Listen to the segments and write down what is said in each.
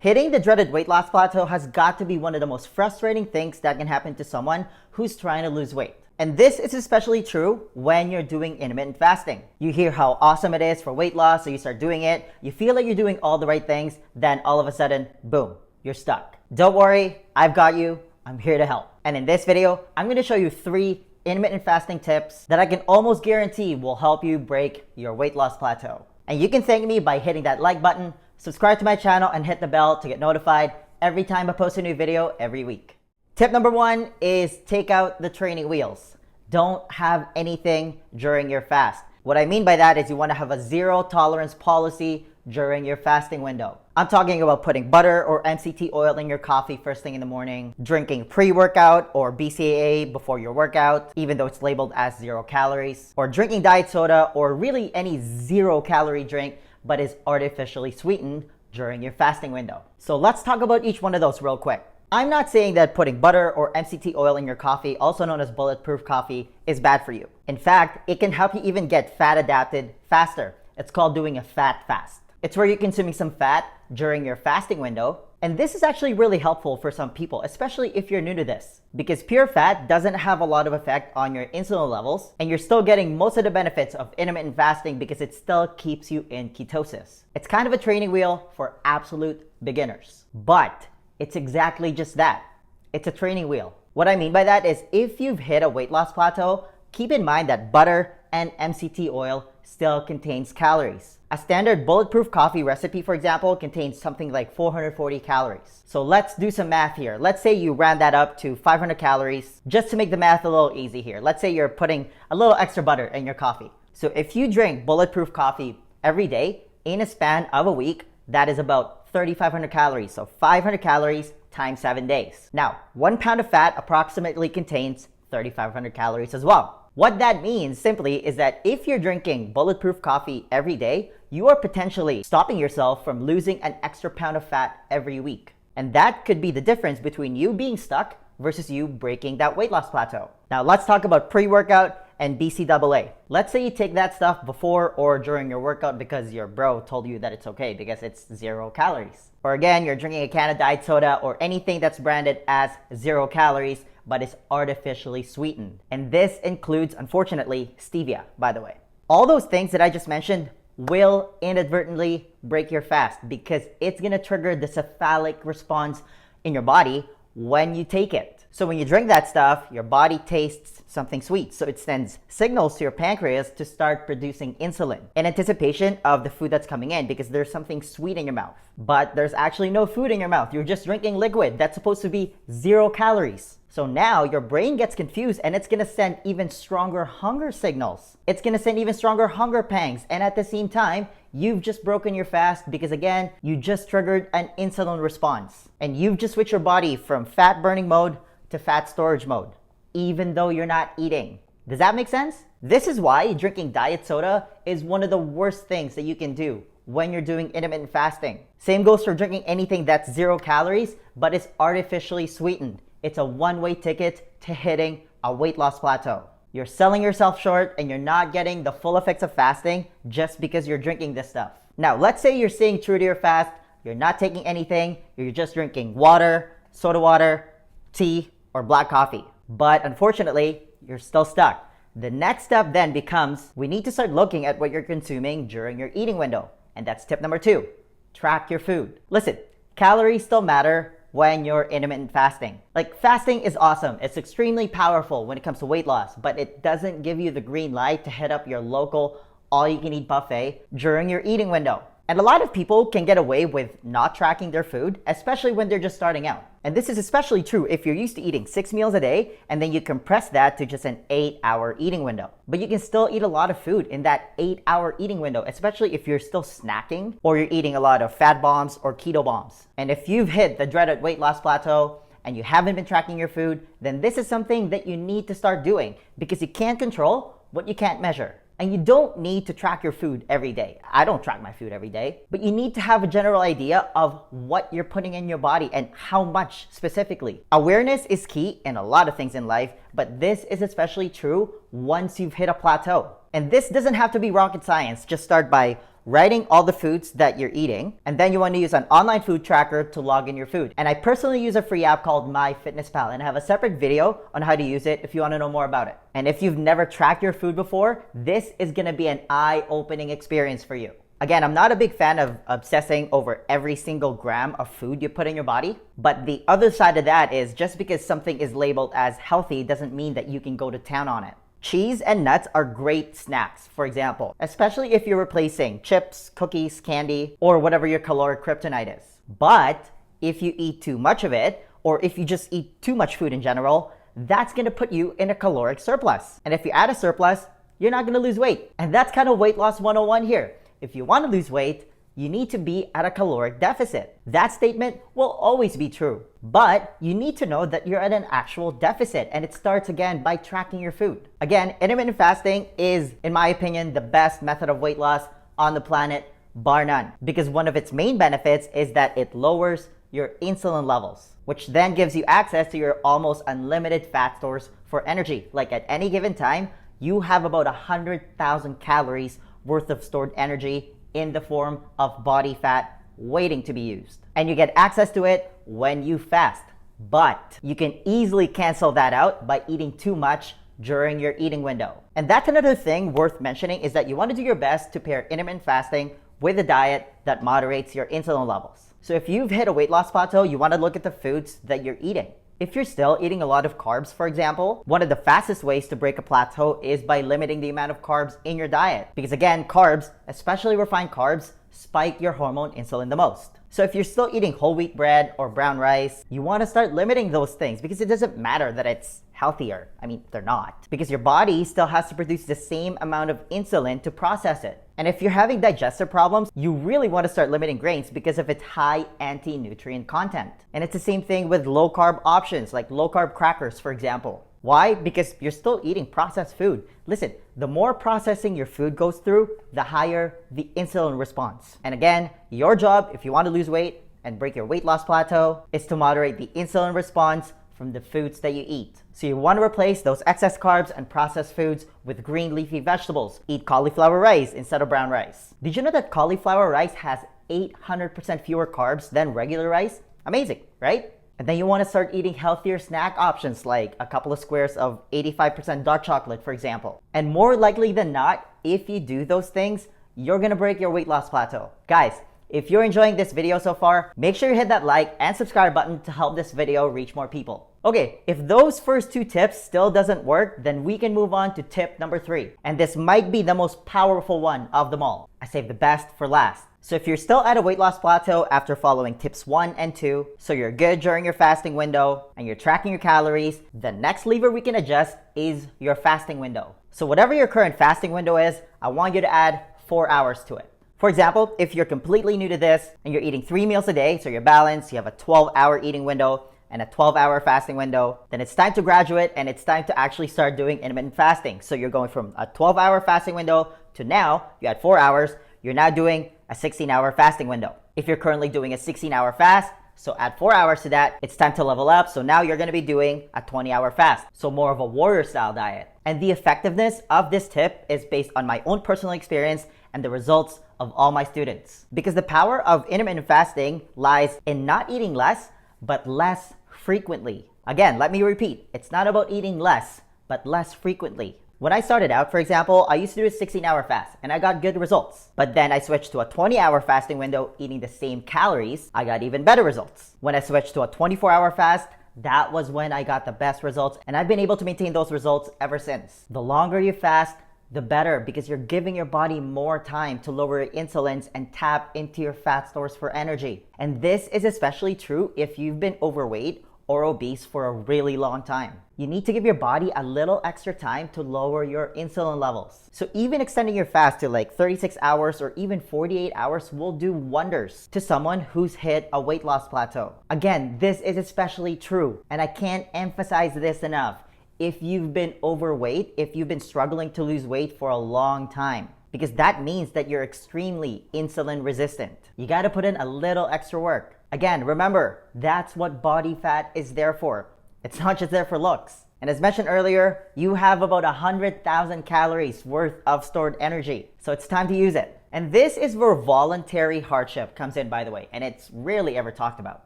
Hitting the dreaded weight loss plateau has got to be one of the most frustrating things that can happen to someone who's trying to lose weight. And this is especially true when you're doing intermittent fasting. You hear how awesome it is for weight loss, so you start doing it, you feel like you're doing all the right things, then all of a sudden, boom, you're stuck. Don't worry, I've got you. I'm here to help. And in this video, I'm going to show you 3 intermittent fasting tips that I can almost guarantee will help you break your weight loss plateau. And you can thank me by hitting that like button, subscribe to my channel, and hit the bell to get notified every time I post a new video every week. Tip number 1 is take out the training wheels. Don't have anything during your fast. What I mean by that is you want to have a zero tolerance policy during your fasting window. I'm talking about putting butter or MCT oil in your coffee first thing in the morning, drinking pre-workout or BCAA before your workout, even though it's labeled as 0 calories, or drinking diet soda or really any 0 calorie drink but is artificially sweetened during your fasting window. So let's talk about each one of those real quick. I'm not saying that putting butter or MCT oil in your coffee, also known as bulletproof coffee, is bad for you. In fact, it can help you even get fat adapted faster. It's called doing a fat fast. It's where you're consuming some fat during your fasting window. And this is actually really helpful for some people, especially if you're new to this, because pure fat doesn't have a lot of effect on your insulin levels, and you're still getting most of the benefits of intermittent fasting because it still keeps you in ketosis. It's kind of a training wheel for absolute beginners, but it's exactly just that. It's a training wheel. What I mean by that is if you've hit a weight loss plateau, keep in mind that butter and MCT oil still contains calories. A standard bulletproof coffee recipe, for example, contains something like 440 calories. So let's do some math here. Let's say you round that up to 500 calories, just to make the math a little easy here. Let's say you're putting a little extra butter in your coffee. So if you drink bulletproof coffee every day in a span of a week, that is about 3,500 calories. So 500 calories times 7 days. Now, 1 pound of fat approximately contains 3,500 calories as well. What that means simply is that if you're drinking bulletproof coffee every day, you are potentially stopping yourself from losing an extra pound of fat every week. And that could be the difference between you being stuck versus you breaking that weight loss plateau. Now let's talk about pre-workout and BCAA. Let's say you take that stuff before or during your workout because your bro told you that it's okay because it's 0 calories. Or again, you're drinking a can of diet soda or anything that's branded as 0 calories but is artificially sweetened. And this includes, unfortunately, stevia, by the way. All those things that I just mentioned will inadvertently break your fast because it's gonna trigger the cephalic response in your body when you take it. So when you drink that stuff, your body tastes something sweet. So it sends signals to your pancreas to start producing insulin in anticipation of the food that's coming in because there's something sweet in your mouth. But there's actually no food in your mouth. You're just drinking liquid that's supposed to be 0 calories. So now your brain gets confused and it's gonna send even stronger hunger signals. It's gonna send even stronger hunger pangs. And at the same time, you've just broken your fast because again, you just triggered an insulin response. And you've just switched your body from fat burning mode to fat storage mode, even though you're not eating. Does that make sense? This is why drinking diet soda is one of the worst things that you can do when you're doing intermittent fasting. Same goes for drinking anything that's 0 calories, but is artificially sweetened. It's a one-way ticket to hitting a weight loss plateau. You're selling yourself short and you're not getting the full effects of fasting just because you're drinking this stuff. Now, let's say you're staying true to your fast, you're not taking anything, you're just drinking water, soda water, tea, or black coffee. But unfortunately, you're still stuck. The next step then becomes we need to start looking at what you're consuming during your eating window. And that's tip number 2, track your food. Listen, calories still matter when you're intermittent fasting. Like, fasting is awesome. It's extremely powerful when it comes to weight loss, but it doesn't give you the green light to hit up your local all-you-can-eat buffet during your eating window. And a lot of people can get away with not tracking their food, especially when they're just starting out. And this is especially true if you're used to eating 6 meals a day and then you compress that to just an 8-hour eating window. But you can still eat a lot of food in that 8-hour eating window, especially if you're still snacking or you're eating a lot of fat bombs or keto bombs. And if you've hit the dreaded weight loss plateau and you haven't been tracking your food, then this is something that you need to start doing because you can't control what you can't measure. And you don't need to track your food every day. I don't track my food every day, but you need to have a general idea of what you're putting in your body and how much specifically. Awareness is key in a lot of things in life, but this is especially true once you've hit a plateau. And this doesn't have to be rocket science. Just start by writing all the foods that you're eating, and then you want to use an online food tracker to log in your food. And I personally use a free app called MyFitnessPal, and I have a separate video on how to use it if you want to know more about it. And if you've never tracked your food before, this is going to be an eye-opening experience for you. Again, I'm not a big fan of obsessing over every single gram of food you put in your body, but the other side of that is just because something is labeled as healthy doesn't mean that you can go to town on it. Cheese and nuts are great snacks, for example, especially if you're replacing chips, cookies, candy, or whatever your caloric kryptonite is. But if you eat too much of it, or if you just eat too much food in general, that's gonna put you in a caloric surplus. And if you add a surplus, you're not gonna lose weight. And that's kind of weight loss 101 here. If you want to lose weight, you need to be at a caloric deficit. That statement will always be true, but you need to know that you're at an actual deficit, and it starts again by tracking your food. Again, intermittent fasting is, in my opinion, the best method of weight loss on the planet, bar none, because one of its main benefits is that it lowers your insulin levels, which then gives you access to your almost unlimited fat stores for energy. Like at any given time, you have about 100,000 calories worth of stored energy in the form of body fat waiting to be used. And you get access to it when you fast. But you can easily cancel that out by eating too much during your eating window. And that's another thing worth mentioning, is that you want to do your best to pair intermittent fasting with a diet that moderates your insulin levels. So if you've hit a weight loss plateau, you want to look at the foods that you're eating. If you're still eating a lot of carbs, for example, one of the fastest ways to break a plateau is by limiting the amount of carbs in your diet. Because again, carbs, especially refined carbs, spike your hormone insulin the most. So if you're still eating whole wheat bread or brown rice, you want to start limiting those things, because it doesn't matter that it's healthier. I mean, they're not. Because your body still has to produce the same amount of insulin to process it. And if you're having digestive problems, you really want to start limiting grains because of its high anti-nutrient content. And it's the same thing with low carb options, like low carb crackers, for example. Why? Because you're still eating processed food. Listen, the more processing your food goes through, the higher the insulin response. And again, your job, if you want to lose weight and break your weight loss plateau, is to moderate the insulin response from the foods that you eat. So you want to replace those excess carbs and processed foods with green leafy vegetables. Eat cauliflower rice instead of brown rice. Did you know that cauliflower rice has 800% fewer carbs than regular rice? Amazing, right? And then you want to start eating healthier snack options, like a couple of squares of 85% dark chocolate, for example. And more likely than not, if you do those things, you're going to break your weight loss plateau. Guys, if you're enjoying this video so far, make sure you hit that like and subscribe button to help this video reach more people. Okay, if those first two tips still doesn't work, then we can move on to tip number 3. And this might be the most powerful one of them all. I saved the best for last. So if you're still at a weight loss plateau after following tips 1 and 2, so you're good during your fasting window and you're tracking your calories, the next lever we can adjust is your fasting window. So whatever your current fasting window is, I want you to add 4 hours to it. For example, if you're completely new to this and you're eating 3 meals a day, so you're balanced, you have a 12-hour eating window and a 12-hour fasting window, then it's time to graduate and it's time to actually start doing intermittent fasting. So you're going from a 12-hour fasting window to now, you had 4 hours, you're now doing a 16-hour fasting window. If you're currently doing a 16-hour fast, so add 4 hours to that, it's time to level up. So now you're gonna be doing a 20-hour fast. So more of a warrior style diet. And the effectiveness of this tip is based on my own personal experience and the results of all my students. Because the power of intermittent fasting lies in not eating less, but less frequently. Again, let me repeat, it's not about eating less, but less frequently. When I started out, for example, I used to do a 16-hour fast and I got good results. But then I switched to a 20-hour fasting window eating the same calories, I got even better results. When I switched to a 24-hour fast, that was when I got the best results, and I've been able to maintain those results ever since. The longer you fast, the better, because you're giving your body more time to lower your insulins and tap into your fat stores for energy. And this is especially true if you've been overweight or obese for a really long time. You need to give your body a little extra time to lower your insulin levels. So even extending your fast to like 36 hours or even 48 hours will do wonders to someone who's hit a weight loss plateau. Again, this is especially true, and I can't emphasize this enough. If you've been overweight, if you've been struggling to lose weight for a long time, because that means that you're extremely insulin resistant. You gotta put in a little extra work. Again, remember, that's what body fat is there for. It's not just there for looks. And as mentioned earlier, you have about 100,000 calories worth of stored energy. So it's time to use it. And this is where voluntary hardship comes in, by the way, and it's rarely ever talked about.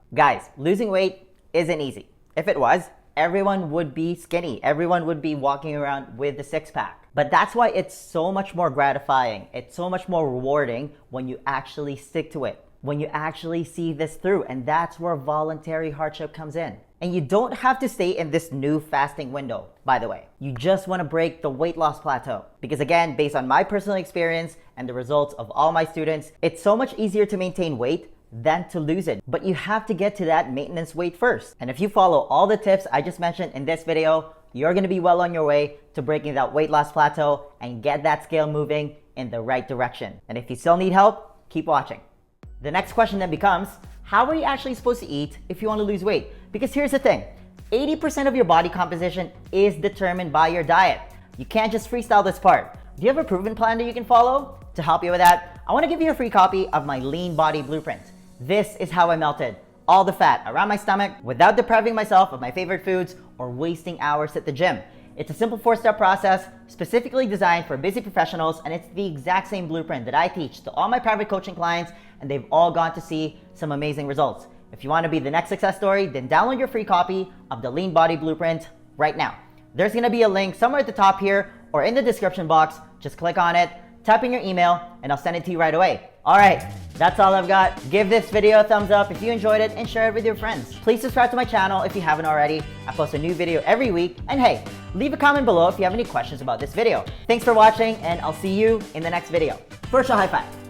Guys, losing weight isn't easy. If it was, everyone would be skinny. Everyone would be walking around with the six-pack. But that's why it's so much more gratifying. It's so much more rewarding when you actually stick to it, when you actually see this through. And that's where voluntary hardship comes in. And you don't have to stay in this new fasting window, by the way. You just want to break the weight loss plateau. Because again, based on my personal experience and the results of all my students, it's so much easier to maintain weight than to lose it. But you have to get to that maintenance weight first. And if you follow all the tips I just mentioned in this video, you're going to be well on your way to breaking that weight loss plateau and get that scale moving in the right direction. And if you still need help, keep watching. The next question then becomes, how are you actually supposed to eat if you want to lose weight? Because here's the thing, 80% of your body composition is determined by your diet. You can't just freestyle this part. Do you have a proven plan that you can follow? To help you with that, I want to give you a free copy of my lean body blueprint. This is how I melted all the fat around my stomach without depriving myself of my favorite foods or wasting hours at the gym. It's a simple 4-step process specifically designed for busy professionals, and it's the exact same blueprint that I teach to all my private coaching clients, and they've all gone to see some amazing results. If you want to be the next success story, then download your free copy of the Lean Body Blueprint right now. There's going to be a link somewhere at the top here or in the description box. Just click on it, type in your email, and I'll send it to you right away. All right, that's all I've got. Give this video a thumbs up if you enjoyed it and share it with your friends. Please subscribe to my channel if you haven't already. I post a new video every week. And hey, leave a comment below if you have any questions about this video. Thanks for watching, and I'll see you in the next video. First, a high five.